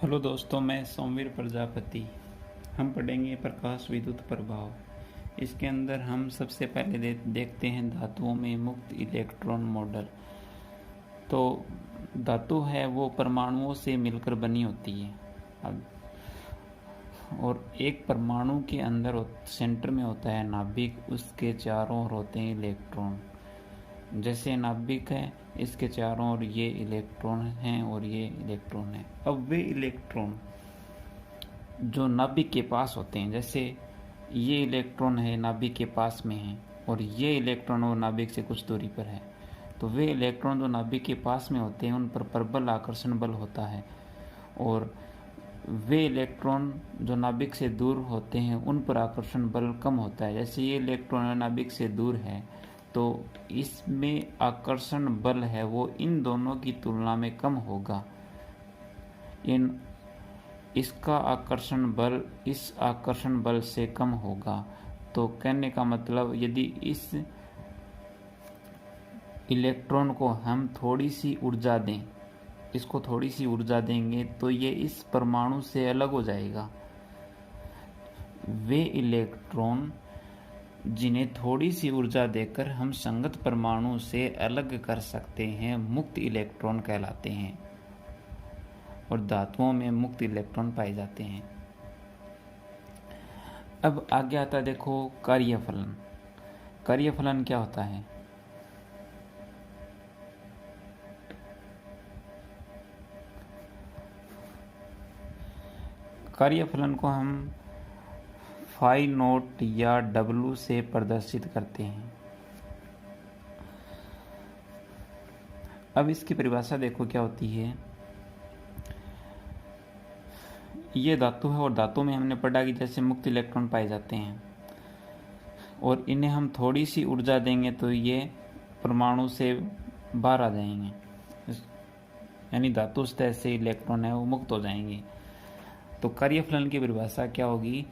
Hello दोस्तों, मैं सोमवीर प्रजापति। हम पढ़ेंगे प्रकाश विद्युत प्रभाव। इसके अंदर हम सबसे पहले देखते हैं धातुओं में मुक्त इलेक्ट्रॉन मॉडल। तो धातु है वो परमाणुओं से मिलकर बनी होती है। और एक परमाणु के अंदर सेंटर में होता है नाभिक, उसके चारों ओर होते हैं इलेक्ट्रॉन। जैसे नाभिक है, इसके चारों ओर ये इलेक्ट्रॉन हैं और ये इलेक्ट्रॉन है। अब वे इलेक्ट्रॉन जो नाभिक के पास होते हैं, जैसे ये इलेक्ट्रॉन है नाभिक के पास में है और ये इलेक्ट्रॉन और नाभिक से कुछ दूरी पर है, तो वे इलेक्ट्रॉन जो नाभिक के पास में होते हैं उन पर प्रबल आकर्षण बल होता है। और वे इलेक्ट्रॉन जो नाभिक से दूर होते हैं उन पर आकर्षण बल कम होता है। जैसे ये इलेक्ट्रॉन नाभिक से दूर है तो इसमें आकर्षण बल है वो इन दोनों की तुलना में कम होगा। इसका आकर्षण बल इस आकर्षण बल से कम होगा। तो कहने का मतलब, यदि इस इलेक्ट्रॉन को हम थोड़ी सी ऊर्जा दें, इसको थोड़ी सी ऊर्जा देंगे तो ये इस परमाणु से अलग हो जाएगा। वे इलेक्ट्रॉन जिन्हें थोड़ी सी ऊर्जा देकर हम संगत परमाणु से अलग कर सकते हैं मुक्त इलेक्ट्रॉन कहलाते हैं। और धातुओं में मुक्त इलेक्ट्रॉन पाए जाते हैं। अब आगे आता है, देखो कार्यफलन। कार्यफलन क्या होता है? कार्यफलन को हम फाई नोट या W से प्रदर्शित करते हैं। अब इसकी परिभाषा देखो क्या होती है। ये धातु है और धातु में हमने पढ़ा कि जैसे मुक्त इलेक्ट्रॉन पाए जाते हैं और इन्हें हम थोड़ी सी ऊर्जा देंगे तो ये परमाणु से बाहर आ जाएंगे, यानी धातु सतह से इलेक्ट्रॉन है वो मुक्त हो जाएंगे। तो कार्यफलन की परिभाषा क्या होगी?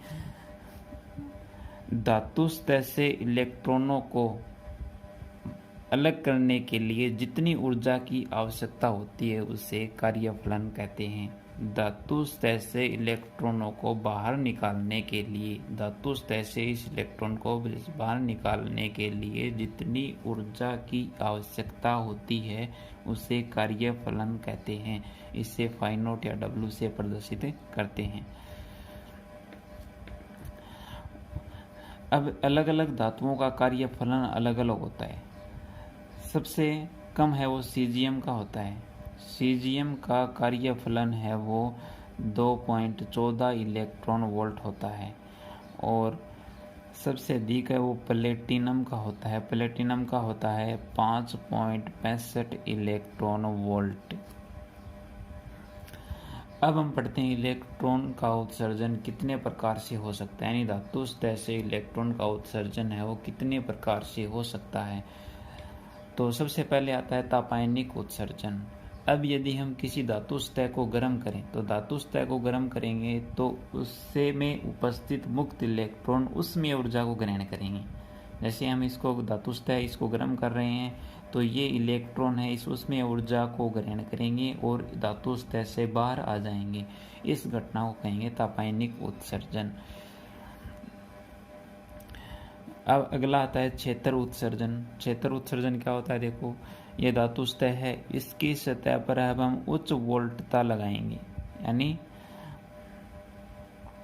धातु सतह से इलेक्ट्रॉनों को अलग करने के लिए जितनी ऊर्जा की आवश्यकता होती है उसे कार्यफलन कहते हैं। धातु सतह से इलेक्ट्रॉनों को बाहर निकालने के लिए, धातु सतह से इस इलेक्ट्रॉन को बाहर निकालने के लिए जितनी ऊर्जा की आवश्यकता होती है उसे कार्यफलन कहते हैं। इसे फाई नोट या W से प्रदर्शित करते हैं। अब अलग अलग धातुओं का कार्यफलन अलग अलग होता है। सबसे कम है वो सीजियम का होता है। सीजियम का कार्यफलन है वो 2.14 इलेक्ट्रॉन वोल्ट होता है। और सबसे अधिक है वो प्लेटिनम का होता है। प्लेटिनम का होता है 5.65 इलेक्ट्रॉन वोल्ट। अब हम पढ़ते हैं इलेक्ट्रॉन का उत्सर्जन कितने प्रकार से हो सकता है, यानी धातु सतह से इलेक्ट्रॉन का उत्सर्जन है वो कितने प्रकार से हो सकता है। तो सबसे पहले आता है तापायनिक उत्सर्जन। अब यदि हम किसी धातु सतह को गर्म करें तो धातु सतह को गर्म करेंगे तो उससे में उपस्थित मुक्त इलेक्ट्रॉन उसमें ऊर्जा को ग्रहण करेंगे। जैसे हम इसको धातु सतह इसको गर्म कर रहे हैं तो ये इलेक्ट्रॉन है इस उसमें ऊर्जा को ग्रहण करेंगे और धातु सतह से बाहर आ जाएंगे। इस घटना को कहेंगे तापायनिक उत्सर्जन। अब अगला आता है क्षेत्र उत्सर्जन। क्षेत्र उत्सर्जन क्या होता है? देखो, ये धातु सतह है, इसकी सतह पर अब हम उच्च वोल्टता लगाएंगे, यानी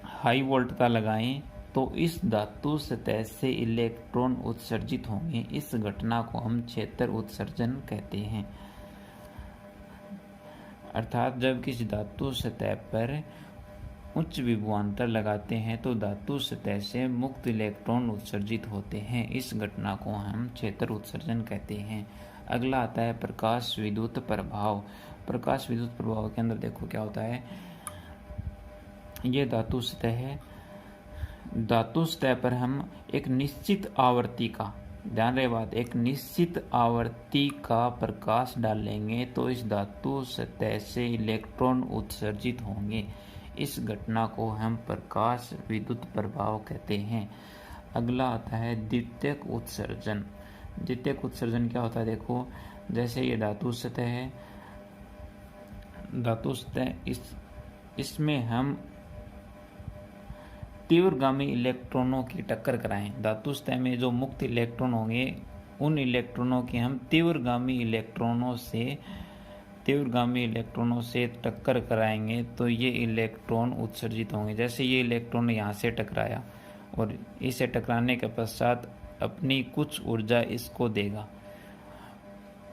हाई वोल्टता लगाएं तो इस धातु सतह से इलेक्ट्रॉन उत्सर्जित होंगे। इस घटना को हम क्षेत्र उत्सर्जन कहते हैं। अर्थात जब किसी धातु सतह पर उच्च विभवांतर लगाते हैं तो धातु सतह से मुक्त इलेक्ट्रॉन उत्सर्जित होते हैं। इस घटना को हम क्षेत्र उत्सर्जन कहते हैं। अगला आता है प्रकाश विद्युत प्रभाव। प्रकाश विद्युत प्रभाव के अंदर देखो क्या होता है। ये धातु सतह है, धातु सतह पर हम एक निश्चित आवृत्ति का, ध्यान रहे बात, एक निश्चित आवृत्ति का प्रकाश डालेंगे तो इस धातु सतह से इलेक्ट्रॉन उत्सर्जित होंगे। इस घटना को हम प्रकाश विद्युत प्रभाव कहते हैं। अगला आता है द्वितीयक उत्सर्जन। द्वितीयक उत्सर्जन क्या होता है? देखो, जैसे ये धातु सतह है, धातु सतह इस इसमें हम तीव्रगामी इलेक्ट्रॉनों की टक्कर कराएं। धातु सतह में जो मुक्त इलेक्ट्रॉन होंगे उन इलेक्ट्रॉनों की हम तीव्रगामी इलेक्ट्रॉनों से टक्कर कराएंगे तो ये इलेक्ट्रॉन उत्सर्जित होंगे। जैसे ये इलेक्ट्रॉन यहाँ से टकराया और इसे टकराने के पश्चात अपनी कुछ ऊर्जा इसको देगा,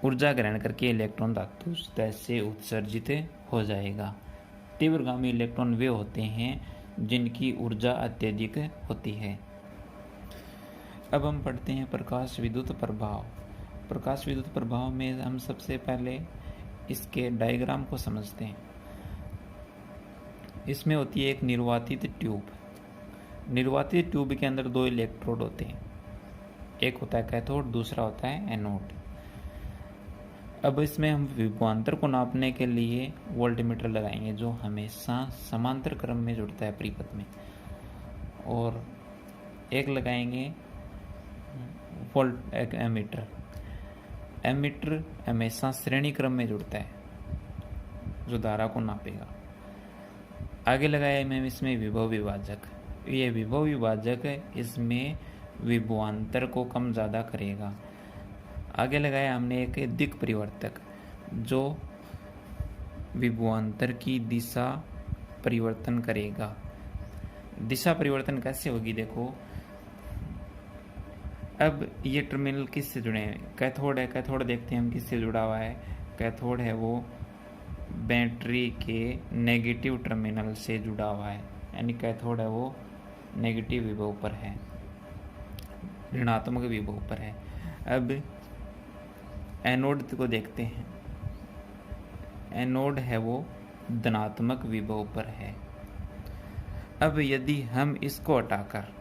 ऊर्जा ग्रहण करके इलेक्ट्रॉन धातु सतह से उत्सर्जित हो जाएगा। तीव्रगामी इलेक्ट्रॉन वे होते हैं जिनकी ऊर्जा अत्यधिक होती है। अब हम पढ़ते हैं प्रकाश विद्युत प्रभाव। प्रकाश विद्युत प्रभाव में हम सबसे पहले इसके डायग्राम को समझते हैं। इसमें होती है एक निर्वातित ट्यूब। निर्वातित ट्यूब के अंदर दो इलेक्ट्रोड होते हैं, एक होता है कैथोड, दूसरा होता है एनोड। अब इसमें हम विभवांतर को नापने के लिए वोल्टमीटर लगाएंगे जो हमेशा समांतर क्रम में जुड़ता है परिपथ में, और एक लगाएंगे वोल्ट एमीटर। एमीटर हमेशा श्रेणी क्रम में जुड़ता है जो धारा को नापेगा। आगे लगाया हमने इसमें विभव विभाजक। ये विभव विभाजक है, इसमें विभवांतर को कम ज़्यादा करेगा। आगे लगाया हमने एक दिक् परिवर्तक जो विभवांतर की दिशा परिवर्तन करेगा। दिशा परिवर्तन कैसे होगी देखो। अब ये टर्मिनल किससे जुड़े हैं? कैथोड है। कैथोड देखते हैं हम किससे जुड़ा हुआ है। कैथोड है वो बैटरी के नेगेटिव टर्मिनल से जुड़ा हुआ है, यानी कैथोड है वो नेगेटिव विभव पर है, ऋणात्मक विभव पर है। अब एनोड को देखते हैं। एनोड है वो धनात्मक विभव पर है। अब यदि हम इसको हटाकर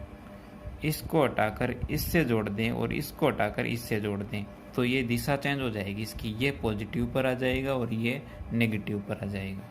इससे जोड़ दें और इसको हटाकर इससे जोड़ दें तो ये दिशा चेंज हो जाएगी इसकी, ये पॉजिटिव पर आ जाएगा और ये नेगेटिव पर आ जाएगा।